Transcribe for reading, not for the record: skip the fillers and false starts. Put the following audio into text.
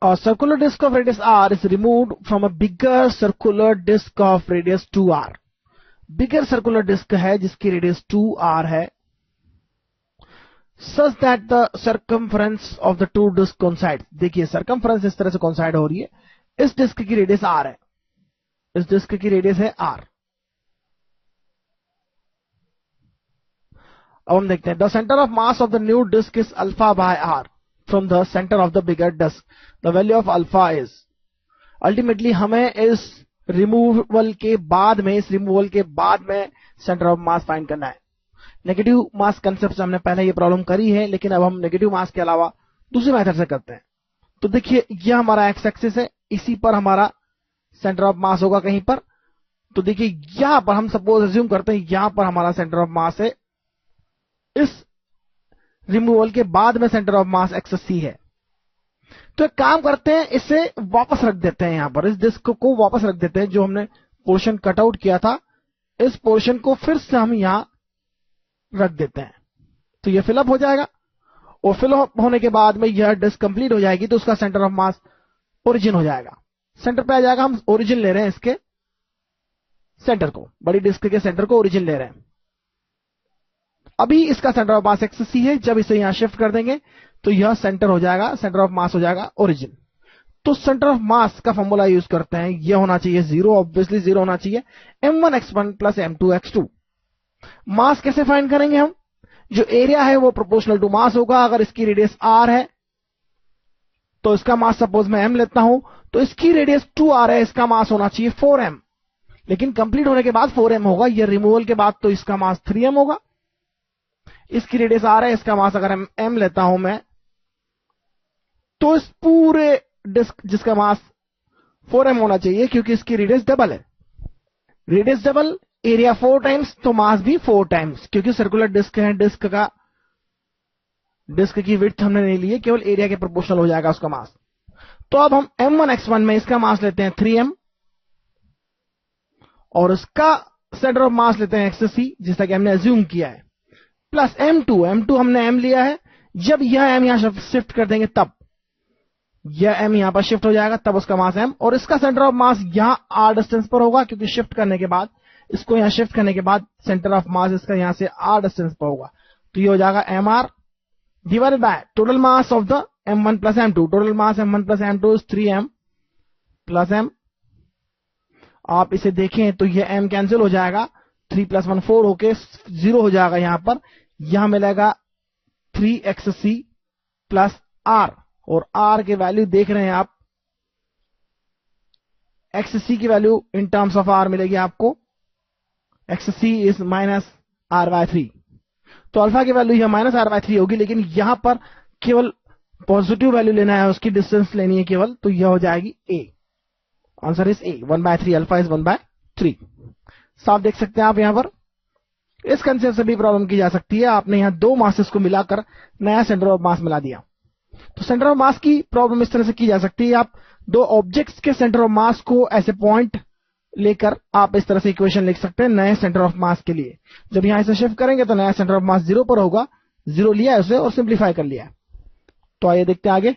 A circular disk of radius r is removed from a bigger circular disk of radius 2r. Bigger circular disk है जिसकी radius 2r है, such that the circumference of the two disks coincide. देखिए circumference इस तरह से coincide हो रही है. इस डिस्क की रेडियस r है, इस डिस्क की रेडियस है r. अब हम देखते हैं, the center of mass of the new disk is alpha by r from the center of the bigger disk. The value of alpha is, ultimately हमें इस रिमूवल के बाद में सेंटर ऑफ मास फाइंड करना है. नेगेटिव मास कंसेप्ट से हमने पहले ये प्रॉब्लम करी है, लेकिन अब हम नेगेटिव मास के अलावा दूसरी मेथड से करते हैं. तो देखिए यह हमारा एक्स एक्सिस है, इसी पर हमारा सेंटर ऑफ मास होगा कहीं पर. तो देखिए यहां पर हम सपोज अज्यूम करते हैं यहां पर हमारा सेंटर ऑफ मास है, इस रिमूवल के बाद में सेंटर ऑफ मास एक्सिस सी है. तो एक काम करते हैं, इसे वापस रख देते हैं, यहां पर इस डिस्क को वापस रख देते हैं. जो हमने पोर्शन कट आउट किया था, इस पोर्शन को फिर से हम यहां रख देते हैं. तो यह फिलअप हो जाएगा, और फिलअप होने के बाद में यह डिस्क कंप्लीट हो जाएगी. तो उसका सेंटर ऑफ मास ओरिजिन हो जाएगा, सेंटर पे आ जाएगा. हम ओरिजिन ले रहे हैं, इसके सेंटर को, बड़ी डिस्क के सेंटर को ओरिजिन ले रहे हैं. अभी इसका सेंटर ऑफ मास एक्सिस सी है. जब इसे यहां शिफ्ट कर देंगे तो यह सेंटर हो जाएगा, सेंटर ऑफ मास हो जाएगा ओरिजिन. तो सेंटर ऑफ मास का फॉर्मूला यूज करते हैं, यह होना चाहिए 0, ऑब्वियसली 0 होना चाहिए. m1x1 plus m2x2. मास कैसे फाइंड करेंगे हम? जो एरिया है वो प्रोपोर्शनल टू मास होगा. अगर इसकी रेडियस r है तो इसका मास सपोज मैं m लेता हूं, तो इसकी रेडियस 2r है, इसका मास होना चाहिए 4m. लेकिन कंप्लीट होने के बाद 4m होगा, यह रिमूवल के बाद तो इसका मास 3m होगा. इसकी रेडियस r है, इसका मास अगर m लेता हूं मैं, तो इस पूरे डिस्क जिसका मास 4m होना चाहिए, क्योंकि इसकी रेडियस डबल है. रेडियस डबल, एरिया 4 टाइम्स, तो मास भी 4 टाइम्स, क्योंकि सर्कुलर डिस्क है. डिस्क की विड्थ हमने नहीं ली है, केवल एरिया के प्रोपोर्शनल हो जाएगा उसका मास. तो अब हम m1x1 में इसका मास लेते हैं 3m, और उसका सेंटर ऑफ मास लेते हैं एक्सिस सी, जिसका कि हमने अज्यूम किया है, प्लस m2 हमने m लिया है. जब यह m यहां शिफ्ट कर देंगे तब यह m यहां पर शिफ्ट हो जाएगा, तब उसका मास m, और इसका सेंटर ऑफ मास यहां r डिस्टेंस पर होगा, क्योंकि शिफ्ट करने के बाद, इसको यहां शिफ्ट करने के बाद सेंटर ऑफ मास इसका यहां से r डिस्टेंस पर होगा. तो ये हो जाएगा mr divided by total mass of the m1 plus m2. Total mass m1 plus m2 is 3m plus m. आप इसे देखें तो यह m कैंसिल हो जाएगा, 3 प्लस 1 4 होके 0 हो जाएगा. यहां मिलेगा 3xc प्लस r, और r के वैल्यू देख रहे हैं आप, xc की value in terms of r मिलेगी आपको, xc इज माइनस r/3. तो अल्फा की वैल्यू यह माइनस r/3 होगी, लेकिन यहां पर केवल पॉजिटिव वैल्यू लेना है, उसकी डिस्टेंस लेनी है केवल. तो यह हो जाएगी a. Answer is a, 1/3. Alpha is 1/3. साफ देख सकते हैं आप यहां पर. इस कंसेप्ट से भी प्रॉब्लम की जा सकती है. आपने यहां दो मासेस को मिलाकर नया सेंटर ऑफ मास मिला दिया. तो सेंटर ऑफ मास की प्रॉब्लम इस तरह से की जा सकती है. आप दो ऑब्जेक्ट्स के सेंटर ऑफ मास को ऐसे पॉइंट लेकर आप इस तरह से इक्वेशन लिख सकते हैं नए सेंटर ऑफ मास के लिए. जब यहां इसे शिफ्ट करेंगे तो नया सेंटर ऑफ मास 0 पर होगा. 0 लिया है उसे और सिंप्लीफाई कर लिया है. तो आइए देखते हैं आगे.